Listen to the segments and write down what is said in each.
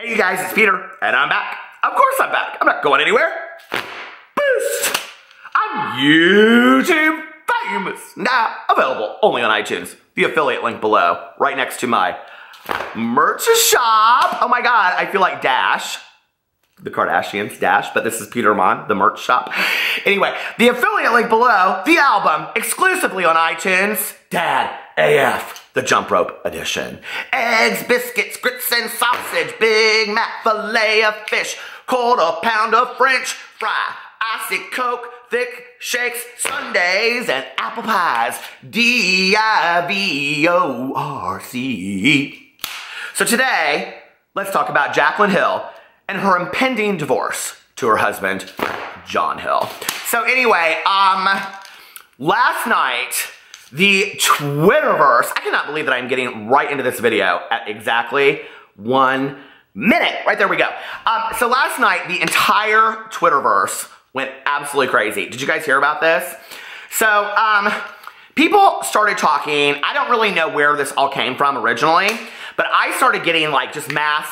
Hey you guys, it's Peter, and I'm back. Of course I'm back. I'm not going anywhere. Boost! I'm YouTube famous. Now available only on iTunes. The affiliate link below, right next to my merch shop. Oh my god, I feel like Dash. The Kardashians, Dash, but this is Peter Monn, the merch shop. Anyway, the affiliate link below, the album, exclusively on iTunes, Dad AF, the Jump Rope Edition. Eggs, biscuits, grits, and sausage, Big Mac, filet of fish, quarter pound of French fry, icy Coke, thick shakes, sundaes, and apple pies, DIVORC. So today, let's talk about Jaclyn Hill and her impending divorce to her husband, John Hill. So anyway, last night, the Twitterverse, I cannot believe that I'm getting right into this video at exactly 1 minute. Right there we go. So last night, the entire Twitterverse went absolutely crazy. Did you guys hear about this? So, people started talking. I don't really know where this all came from originally, but I started getting like just mass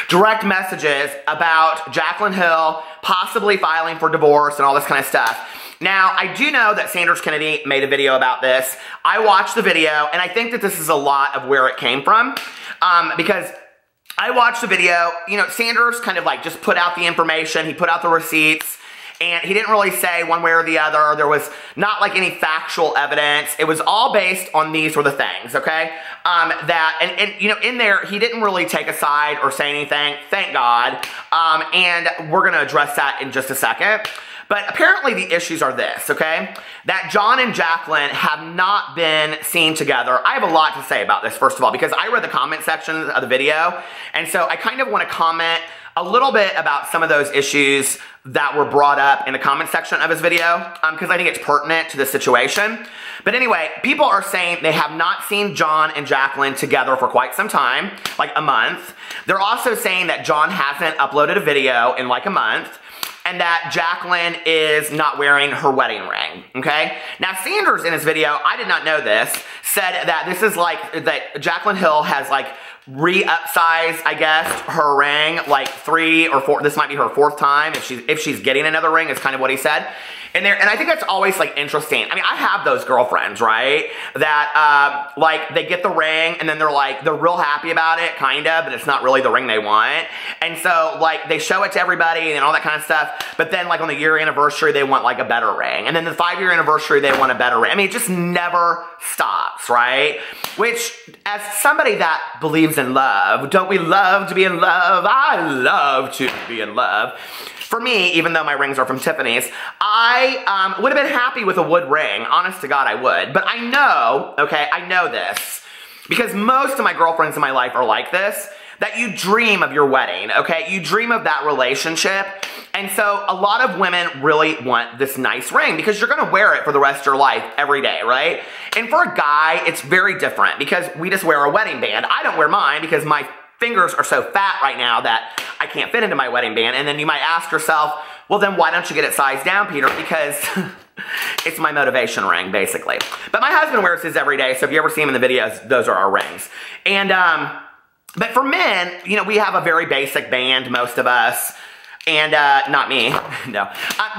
direct messages about Jaclyn Hill possibly filing for divorce and all this kind of stuff. Now, I do know that Sanders Kennedy made a video about this. I watched the video, and I think that this is a lot of where it came from, because I watched the video. You know, Sanders kind of like just put out the information. He put out the receipts. And he didn't really say one way or the other. There was not like any factual evidence. It was all based on these were the things, okay? And you know, in there, he didn't really take a side or say anything, thank God. And we're gonna address that in just a second. But apparently the issues are this, okay? That John and Jaclyn have not been seen together. I have a lot to say about this, first of all, because I read the comment section of the video. And so I kind of want to comment a little bit about some of those issues that were brought up in the comment section of his video, because I think it's pertinent to the situation. But anyway, people are saying they have not seen John and Jaclyn together for quite some time, like a month. They're also saying that John hasn't uploaded a video in like a month, and that Jaclyn is not wearing her wedding ring, okay? Now, Sanders in his video, I did not know this, said that this is like, that Jaclyn Hill has like re-upsized, I guess, her ring like 3 or 4, this might be her 4th time if she's getting another ring, is kind of what he said. And I think that's always like interesting. I mean, I have those girlfriends, right? That like they get the ring and then they're real happy about it, kind of, but it's not really the ring they want. And so like they show it to everybody and all that kind of stuff. But then like on the year anniversary, they want like a better ring. And then the 5-year anniversary, they want a better ring. I mean, it just never stops, right? Which, as somebody that believes in love, don't we love to be in love? I love to be in love. For me, even though my rings are from Tiffany's, I would have been happy with a wood ring. Honest to God, I would. But I know, okay, I know this, because most of my girlfriends in my life are like this, that you dream of your wedding, okay? You dream of that relationship. And so a lot of women really want this nice ring because you're gonna wear it for the rest of your life every day, right? And for a guy, it's very different because we just wear a wedding band. I don't wear mine because my fingers are so fat right now that I can't fit into my wedding band. And then you might ask yourself, well then why don't you get it sized down, Peter? Because it's my motivation ring, basically. But my husband wears his every day, so if you ever see him in the videos, those are our rings. And, but for men, you know, we have a very basic band, most of us. And, not me, no.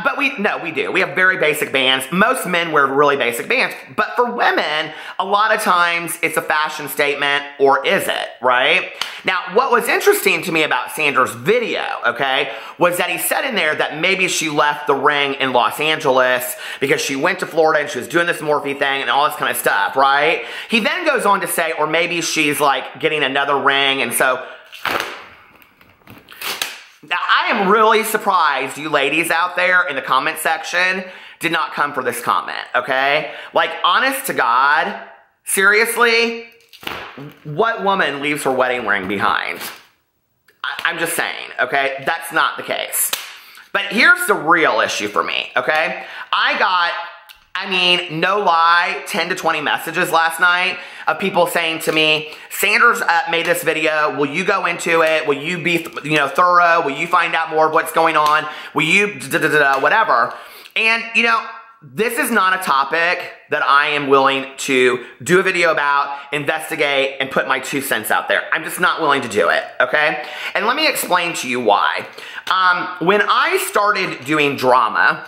But we do. We have very basic bands. Most men wear really basic bands. But for women, a lot of times it's a fashion statement, or is it, right? Now, what was interesting to me about Sanders' video, okay, was that he said in there that maybe she left the ring in Los Angeles because she went to Florida and she was doing this Morphe thing and all this kind of stuff, right? He then goes on to say, or maybe she's like getting another ring, and so... Now, I am really surprised you ladies out there in the comment section did not come for this comment, okay? Like, honest to God, seriously, what woman leaves her wedding ring behind? I'm just saying, okay? That's not the case. But here's the real issue for me, okay? I got, I mean, no lie, 10 to 20 messages last night of people saying to me, Sanders made this video, will you go into it? Will you be, you know, thorough? Will you find out more of what's going on? Will you, whatever? And, you know, this is not a topic that I am willing to do a video about, investigate, and put my 2 cents out there. I'm just not willing to do it, okay? And let me explain to you why. When I started doing drama,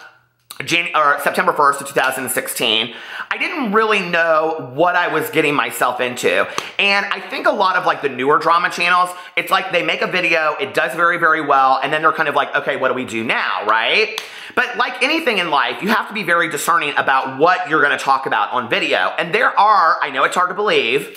September 1st of 2016, I didn't really know what I was getting myself into. And I think a lot of like the newer drama channels, it's like they make a video, it does very, very well, and then they're kind of like, okay, what do we do now, right? But like anything in life, you have to be very discerning about what you're gonna talk about on video. And there are, I know it's hard to believe,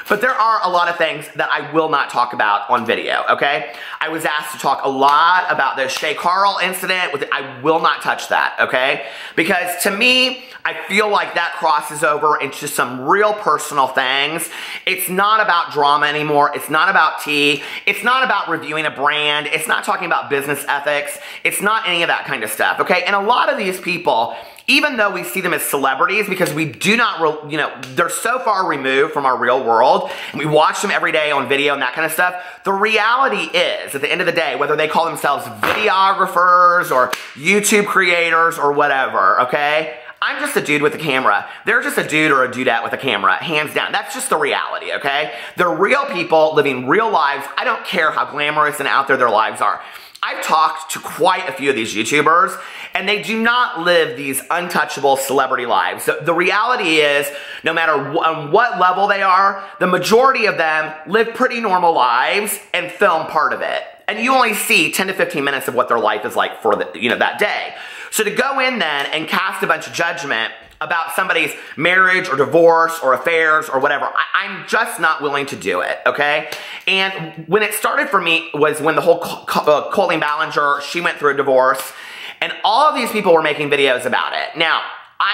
but there are a lot of things that I will not talk about on video, okay? I was asked to talk a lot about the Shay Carl incident. I will not touch that, okay? Because to me, I feel like that crosses over into some real personal things. It's not about drama anymore. It's not about tea. It's not about reviewing a brand. It's not talking about business ethics. It's not any of that kind of stuff, okay? And a lot of these people, even though we see them as celebrities, because we do not, they're so far removed from our real world, and we watch them every day on video and that kind of stuff, the reality is, at the end of the day, whether they call themselves videographers or YouTube creators or whatever, okay? I'm just a dude with a camera. They're just a dude or a dudette with a camera, hands down. That's just the reality, okay? They're real people living real lives. I don't care how glamorous and out there their lives are. I've talked to quite a few of these YouTubers, and they do not live these untouchable celebrity lives. The reality is, no matter on what level they are, the majority of them live pretty normal lives and film part of it. And you only see 10 to 15 minutes of what their life is like for that day. So to go in then and cast a bunch of judgment about somebody's marriage or divorce or affairs or whatever, I'm just not willing to do it, okay? And when it started for me was when the whole Colleen Ballinger, she went through a divorce, and all of these people were making videos about it. Now,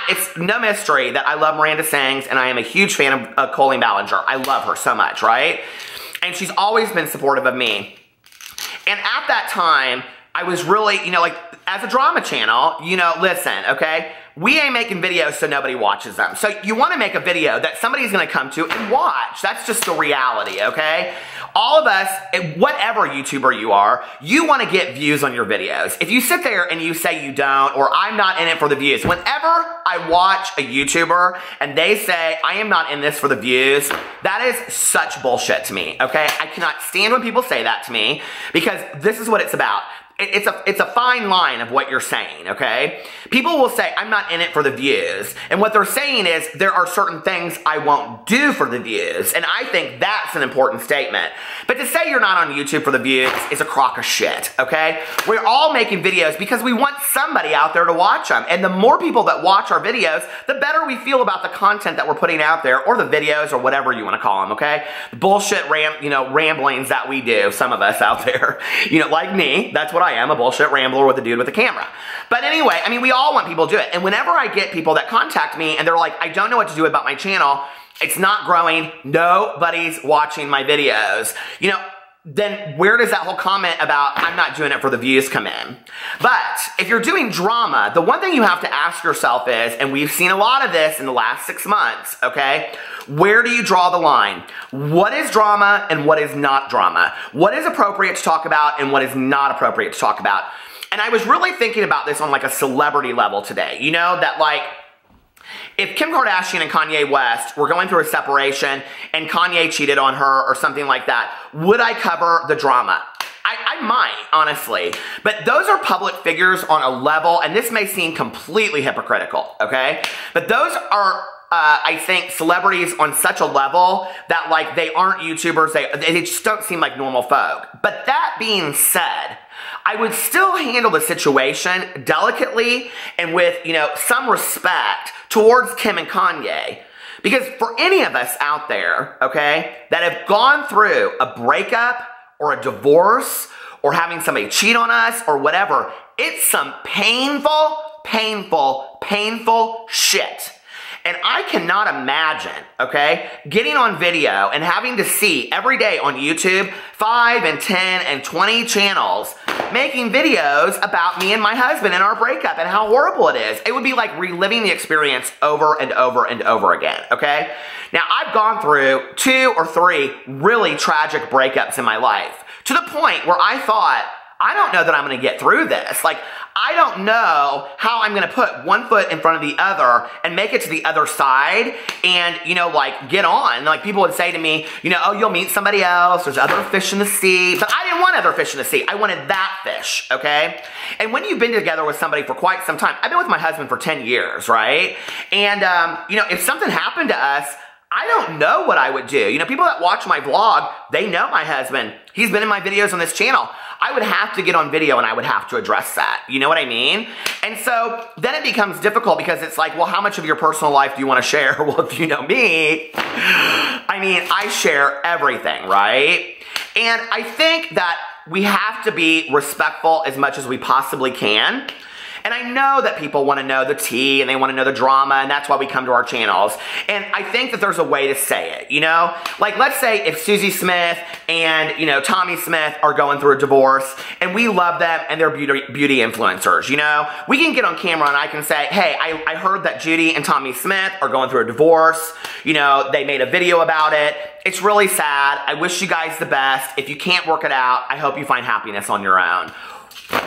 it's no mystery that I love Miranda Sings, and I am a huge fan of Colleen Ballinger. I love her so much, right? And she's always been supportive of me. And at that time, I was really, like, as a drama channel, listen, okay? We ain't making videos so nobody watches them. So you want to make a video that somebody's going to come to and watch. That's just the reality, okay? All of us, whatever YouTuber you are, you want to get views on your videos. If you sit there and you say you don't, or I'm not in it for the views, whenever I watch a YouTuber and they say, I am not in this for the views, that is such bullshit to me, okay? I cannot stand when people say that to me, because this is what it's about. It's a fine line of what you're saying, okay? People will say, I'm not in it for the views. And what they're saying is, there are certain things I won't do for the views. And I think that's an important statement. But to say you're not on YouTube for the views is a crock of shit, okay? We're all making videos because we want somebody out there to watch them. And the more people that watch our videos, the better we feel about the content that we're putting out there, or the videos, or whatever you want to call them, okay? Bullshit ramblings that we do, some of us out there. Like me, that's what I am, a bullshit rambler with a dude with a camera. But anyway, I mean, we all want people to do it. And whenever I get people that contact me and they're like, I don't know what to do about my channel, it's not growing, nobody's watching my videos, then where does that whole comment about I'm not doing it for the views come in? But if you're doing drama, the one thing you have to ask yourself is, and we've seen a lot of this in the last 6 months, okay? Where do you draw the line? What is drama and what is not drama? What is appropriate to talk about and what is not appropriate to talk about? And I was really thinking about this on like a celebrity level today. That like, if Kim Kardashian and Kanye West were going through a separation and Kanye cheated on her or something like that, would I cover the drama? I might, honestly. But those are public figures on a level, and this may seem completely hypocritical, okay? But those are, I think, celebrities on such a level that, like, they aren't YouTubers. They just don't seem like normal folk. But that being said, I would still handle the situation delicately and with, some respect towards Kim and Kanye. Because for any of us out there, okay, that have gone through a breakup or a divorce or having somebody cheat on us or whatever, it's some painful, painful, painful shit. And I cannot imagine, okay, getting on video and having to see every day on YouTube 5 and 10 and 20 channels making videos about me and my husband and our breakup and how horrible it is. It would be like reliving the experience over and over and over again, okay? Now, I've gone through 2 or 3 really tragic breakups in my life, to the point where I thought, I don't know that I'm going to get through this. Like, I don't know how I'm going to put one foot in front of the other and make it to the other side and, you know, like, get on. Like, people would say to me, you know, oh, you'll meet somebody else. There's other fish in the sea. But I didn't want other fish in the sea. I wanted that fish, okay? And when you've been together with somebody for quite some time, I've been with my husband for 10 years, right? And, you know, if something happened to us, I don't know what I would do. You know, people that watch my vlog, they know my husband. He's been in my videos on this channel. I would have to get on video and I would have to address that. You know what I mean? And so then it becomes difficult because it's like, well, how much of your personal life do you want to share? Well, if you know me, I mean, I share everything, right? And I think that we have to be respectful as much as we possibly can. And I know that people want to know the tea and they want to know the drama, and that's why we come to our channels. And I think that there's a way to say it, you know? Like, let's say if Susie Smith and, you know, Tommy Smith are going through a divorce, and we love them and they're beauty influencers, you know? We can get on camera and I can say, hey, I heard that Judy and Tommy Smith are going through a divorce. You know, they made a video about it. It's really sad. I wish you guys the best. If you can't work it out, I hope you find happiness on your own.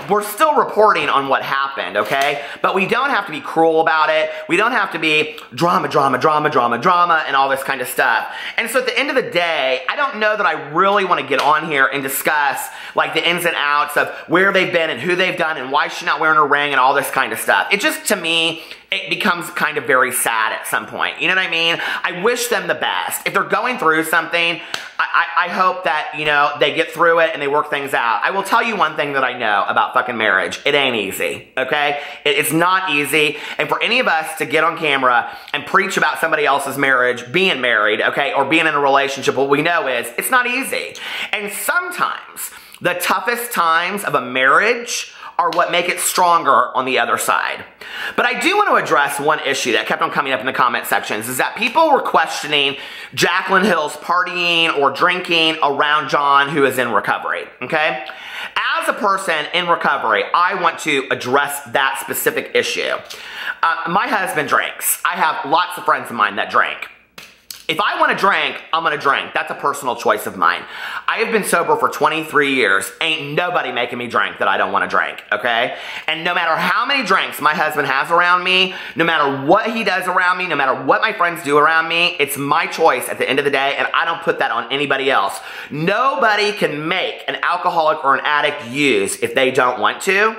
We're still reporting on what happened, okay? But we don't have to be cruel about it. We don't have to be drama, drama, drama, drama, drama, and all this kind of stuff. And so at the end of the day, I don't know that I really want to get on here and discuss like the ins and outs of where they've been and who they've done and why she's not wearing a ring and all this kind of stuff. It just, to me, it becomes kind of very sad at some point. You know what I mean? I wish them the best. If they're going through something, I hope that, you know, they get through it and they work things out. I will tell you one thing that I know about fucking marriage. It ain't easy, okay? It's not easy. And for any of us to get on camera and preach about somebody else's marriage, being married, okay, or being in a relationship, what we know is it's not easy. And sometimes the toughest times of a marriage are what make it stronger on the other side. But I do want to address one issue that kept on coming up in the comment sections, is that people were questioning Jaclyn Hill's partying or drinking around John, who is in recovery, okay? As a person in recovery, I want to address that specific issue. My husband drinks. I have lots of friends of mine that drink. If I want to drink, I'm going to drink. That's a personal choice of mine. I have been sober for 23 years. Ain't nobody making me drink that I don't want to drink, okay? And no matter how many drinks my husband has around me, no matter what he does around me, no matter what my friends do around me, it's my choice at the end of the day, and I don't put that on anybody else. Nobody can make an alcoholic or an addict use if they don't want to.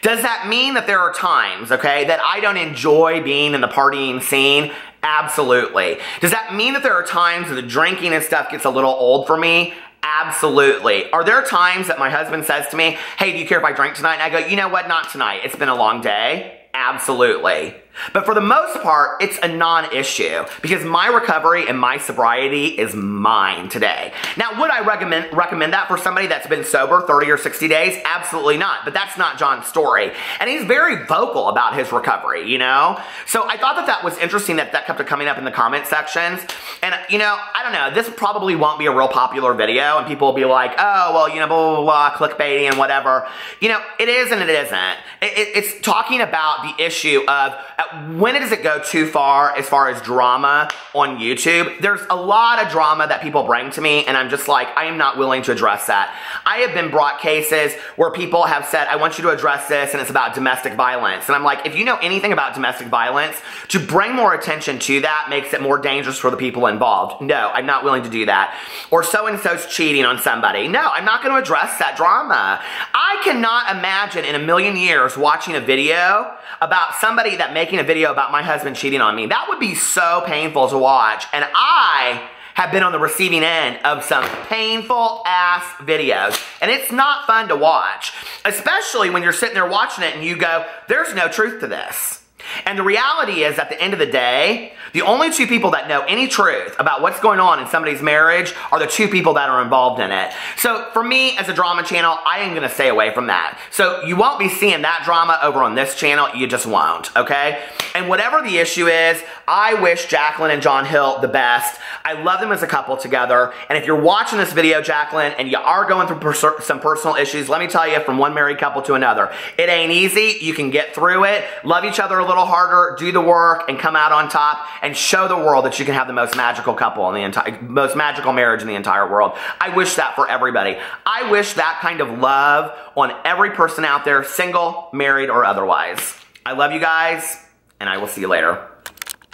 Does that mean that there are times, okay, that I don't enjoy being in the partying scene? Absolutely. Does that mean that there are times that the drinking and stuff gets a little old for me? Absolutely. Are there times that my husband says to me, hey, do you care if I drink tonight? And I go, you know what, not tonight. It's been a long day. Absolutely. But for the most part, it's a non-issue because my recovery and my sobriety is mine today. Now, would I recommend that for somebody that's been sober 30 or 60 days? Absolutely not. But that's not John's story. And he's very vocal about his recovery, you know? So I thought that that was interesting that that kept coming up in the comment sections. And, you know, I don't know. This probably won't be a real popular video and people will be like, oh, well, you know, blah, blah, blah, clickbaity and whatever. You know, it is and it isn't. It's talking about the issue of when does it go too far as drama on YouTube? There's a lot of drama that people bring to me and I'm just like, I am not willing to address that. I have been brought cases where people have said, I want you to address this and it's about domestic violence. And I'm like, if you know anything about domestic violence, to bring more attention to that makes it more dangerous for the people involved. No, I'm not willing to do that. Or so-and-so's cheating on somebody. No, I'm not going to address that drama. I cannot imagine in a million years watching a video about somebody that making a video about my husband cheating on me. That would be so painful to watch. And I have been on the receiving end of some painful ass videos. And it's not fun to watch. Especially when you're sitting there watching it and you go, there's no truth to this. And the reality is, at the end of the day, the only two people that know any truth about what's going on in somebody's marriage are the two people that are involved in it. So for me, as a drama channel, I am going to stay away from that. So you won't be seeing that drama over on this channel. You just won't, okay? And whatever the issue is, I wish Jaclyn and John Hill the best. I love them as a couple together. And if you're watching this video, Jaclyn, and you are going through some personal issues, let me tell you, from one married couple to another, it ain't easy. You can get through it. Love each other a little little harder, do the work, and come out on top and show the world that you can have the most magical couple in the entire, most magical marriage in the entire world. I wish that for everybody. I wish that kind of love on every person out there, single, married, or otherwise. I love you guys, and I will see you later.